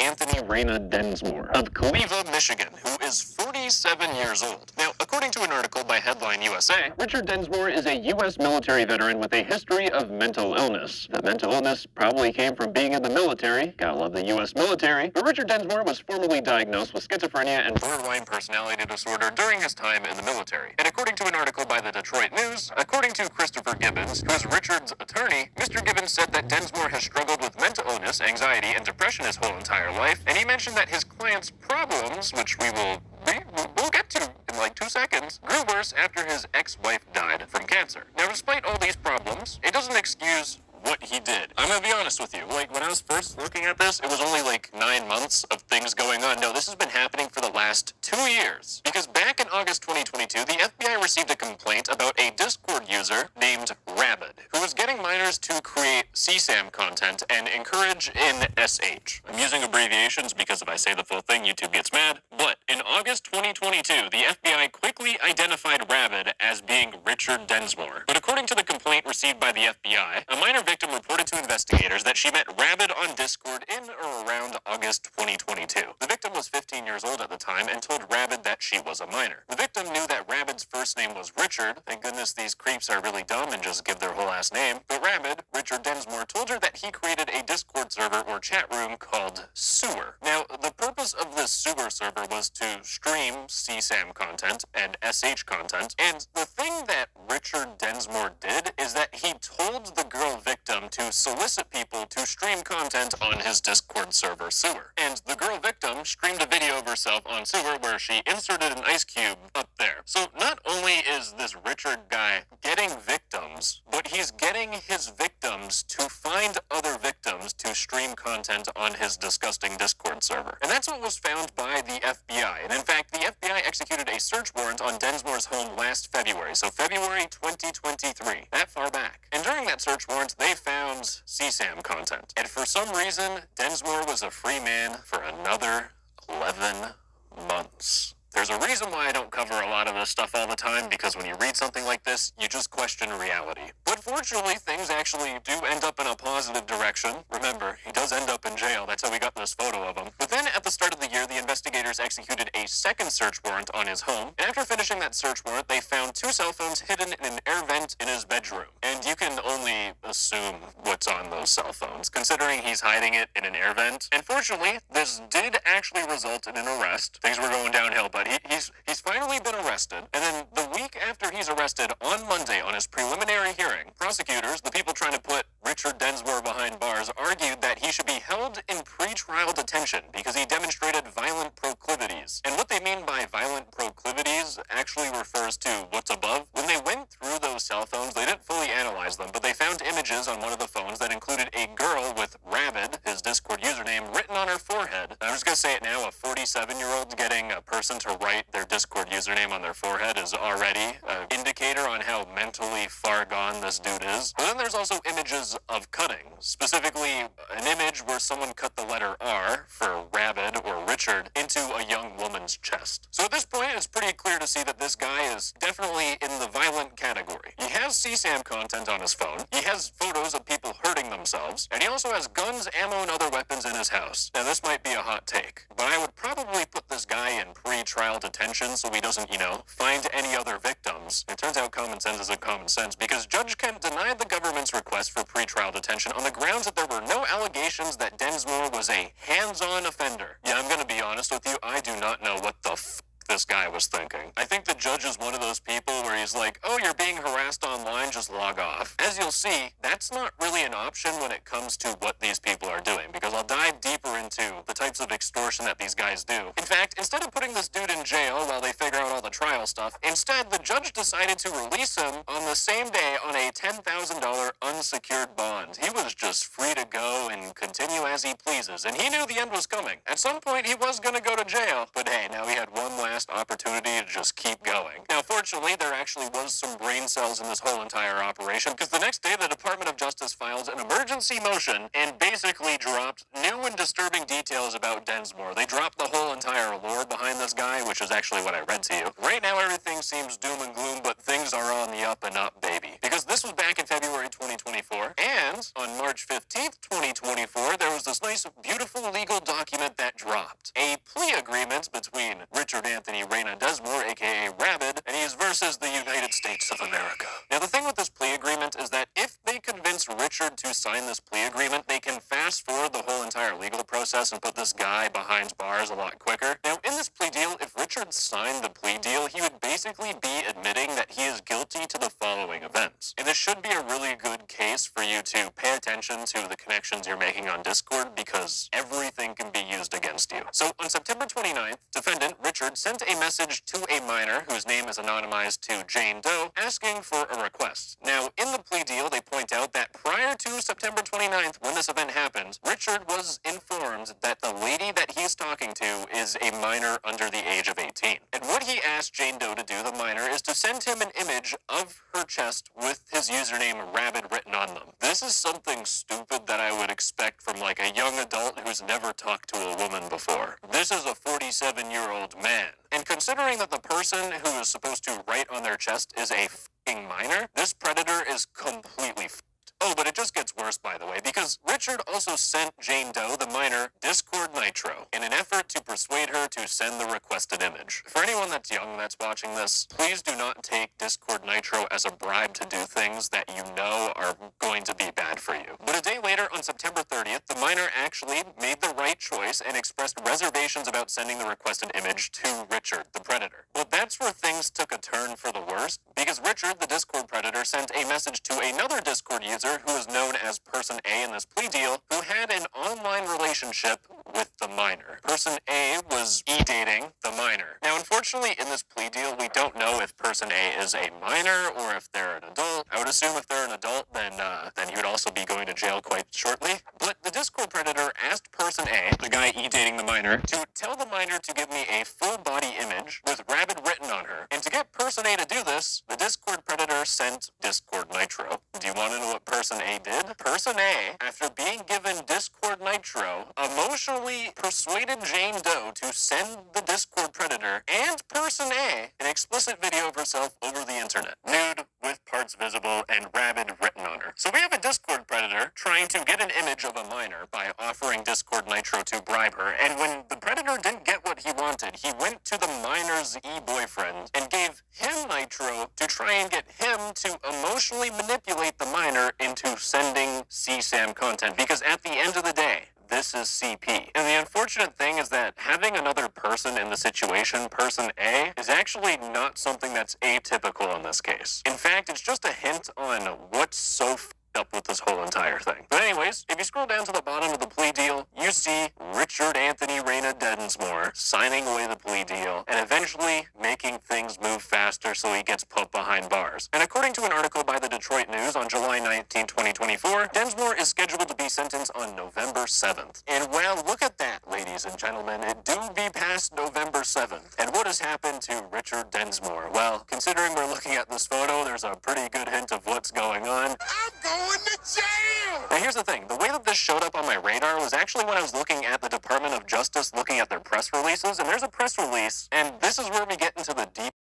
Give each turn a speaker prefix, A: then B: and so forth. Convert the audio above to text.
A: Anthony Raina Densmore of Cleva, Michigan, who is 47 years old. Now, according to an article by Headline USA, Richard Densmore is a U.S. military veteran with a history of mental illness. The mental illness probably came from being in the military. Gotta love the U.S. military. But Richard Densmore was formally diagnosed with schizophrenia and borderline personality disorder during his time in the military. And according to an article by the Detroit News, according to Christopher Gibbons, who is Richard's attorney, Mr. Gibbons said that Densmore has struggled with mental illness, anxiety, and depression his whole entire life, and he mentioned that his client's problems, which we'll get to in like 2 seconds, grew worse after his ex-wife died from cancer. Now, despite all these problems, it doesn't excuse what he did. I'm gonna be honest with you. Like, when I was first looking at this, it was only like 9 months of things going on. No, this has been happening for the last 2 years. Because back in August 2022, the FBI received a complaint about a Discord user named Rabid, who was getting minors to create CSAM content and encourage in SH. I'm using abbreviations because if I say the full thing, YouTube gets mad. But in August 2022, the FBI quickly identified Rabid as being Richard Densmore. But according to the complaint received by the FBI, a minor victim reported to investigators that she met Rabid on Discord in or around August 2022. The victim was 15 years old at the time and told Rabid that she was a minor. The victim knew that Rabid's first name was Richard. Thank goodness these creeps are really dumb and just give their whole last name. But Rabid, Richard Densmore, told her that he created a Discord server or chat room called Sewer. Now, the purpose of this Sewer server was to stream CSAM content and SH content, and the thing that Richard Densmore did is that he told the girl victim to solicit people to stream content on his Discord server Sewer. And the girl victim streamed a video of herself on Sewer where she inserted an ice cube up there. So not only is this Richard guy getting victims, but he's getting his victims to find other victims to stream content on his disgusting Discord server. And that's what was found by the FBI. And in fact, the FBI executed a search warrant on Densmore's home last February, so February 2023, that far back. And during that search warrant, they found CSAM content. And for some reason, Densmore was a free man for another 11 months. There's a reason why I don't cover a lot of this stuff all the time, because when you read something like this, you just question reality. But fortunately, things actually do end up in a positive direction. Remember, he does end up in jail. That's how we got this photo of him. But then at the start of the year, the investigators executed a second search warrant on his home. And after finishing that search warrant, they found 2 cell phones hidden in an air vent in his bedroom. And you can only assume what's on those cell phones, considering he's hiding it in an air vent. And fortunately, this did actually result in an arrest. Things were going downhill, but he's finally been arrested. And then the week after he's arrested, on Monday, on his preliminary hearing, prosecutors, the people trying to put Richard Densmore behind bars, argued that he should be held in pretrial detention because he demonstrated violent proclivities. And what they mean by violent proclivities actually refers to what's above. When they went through those cell phones, they didn't fully analyze them, but they found images on one of the phones that included a girl with Rabid, his Discord username, written on her forehead. I'm just going to say it now, a 47-year-old getting a person to write their Discord username on their forehead is already an indicator on how mentally far gone this dude is. But then there's also images of cutting, specifically an image where someone cut the letter R for Rabid or Richard into a young woman's chest. So at this point, it's pretty clear to see that this guy is definitely in the violent category. He has CSAM content on his phone, he has photos of people hurting themselves, and he also has guns, ammo, and other weapons in his house. Now, this might be a hot take, but I would probably put this guy in pre-trial detention so he doesn't, find any other victims. It turns out common sense isn't common sense, because Judge Kent denied the government's request for pre-trial detention on the grounds that there were no allegations that Densmore was a hands-on offender. Yeah, I'm gonna be honest with you, I do not know what the this guy was thinking. I think the judge is one of those people where he's like, oh, you're being harassed online, just log off. As you'll see, that's not really an option when it comes to what these people are doing, because I'll dive deeper into the types of extortion that these guys do. In fact, instead of putting this dude in jail while they figure out all the trial stuff, instead the judge decided to release him on the same day on a $10,000 unsecured bond. He was just free to go and continue as he pleases, and he knew the end was coming. At some point, he was going to go to jail, but hey, now he had one last opportunity to just keep going. Now, fortunately, there actually was some brain cells in this whole entire operation, because the next day, the Department of Justice filed an emergency motion and basically dropped new and disturbing details was about Densmore. They dropped the whole entire lore behind this guy, which is actually what I read to you. Right now, everything seems doom and gloom, but things are on the up and up, baby. Because this was back in February 2024, and on March 15th, 2024, there was this nice, beautiful legal document that dropped. A plea agreement between Richard Anthony Reyna Densmore, aka Rabid, and he's versus the United States of America. Now, the thing with this plea agreement is that if they convince Richard to sign this plea agreement, they can fast forward the whole entire legal process and put this guy behind bars a lot quicker. Now, in this plea deal, if Richard signed the plea deal, he would basically be admitting that he is guilty to the following events. And this should be a really good case for you to pay attention to the connections you're making on Discord, because everything can be used against you. So on September 29th, defendant Richard sent a message to a minor whose name is anonymized to Jane Doe, asking for a request. Now, in the plea deal, they point out that prior to September 29th, when this event happened, Richard was informed that the lady that he's talking to is a minor under the age of 18. And what he asked Jane Doe to do, the minor, is to send him an image of her chest with his username Rabid written on them. This is something stupid that I would expect from like a young adult who's never talked to a woman before. This is a 47-year-old man. And considering that the person who is supposed to write on their chest is a f***ing minor, this predator is completely f***ed. Oh, but it just gets worse, by the way, because Richard also sent Jane Doe, the minor, Discord Nitro in an effort to persuade her to send the requested image. For anyone that's young that's watching this, please do not take Discord Nitro as a bribe to do things that you know are going to be bad for you. But a day later, on September 30th, the minor actually made the right choice and expressed reservations about sending the requested image to Richard, the predator. Well, that's where things took a turn for the worst, because Richard, the Discord predator, sent a message to another Discord user who is known as Person A in this plea deal, who had an online relationship with the minor. Person A was e-dating the minor. Now, unfortunately, in this plea deal, we don't know if Person A is a minor or if they're an adult. I would assume if they're an adult, then he would also be going to jail quite shortly. But the Discord predator asked Person A, the guy e-dating the minor, to tell the minor to give me a full body image with Rabid written on her. And to get Person A to do this, the Discord predator sent Discord Nitro. Do you want to know what Person A did? Person A, after being given Discord Nitro, emotionally persuaded Jane Doe to send the Discord predator and Person A an explicit video of herself over the internet, nude, with parts visible, and Rabid written on her. So we have a Discord predator trying to get an image of a minor by offering Discord Nitro to bribe her, and when the predator didn't get what he wanted, he went to the minor's e-boyfriend and gave him Nitro to try and get him to emotionally manipulate the minor into sending CSAM content, because at the end of the day, this is CP. And the unfortunate thing is that having another person in the situation, Person A, is actually not something that's atypical in this case. In fact, it's just a hint on what's so up with this whole entire thing. But anyways, if you scroll down to the bottom of the plea deal, you see Richard Anthony Reyna Densmore signing away the plea deal and eventually making things move faster so he gets put behind bars. And according to an article by the Detroit News on July 19, 2024, Densmore is scheduled to be sentenced on November 7th. And well, look at that, ladies and gentlemen. It do be past November 7th. And what has happened to Richard Densmore? Well, considering we're looking at this photo, there's a pretty good hint of what's going on. I'm going to jail! Now here's the thing. The way that this showed up on my radar was actually when I was looking at the Department of Justice looking at their press releases, and there's a press release, and this is where we get into the deep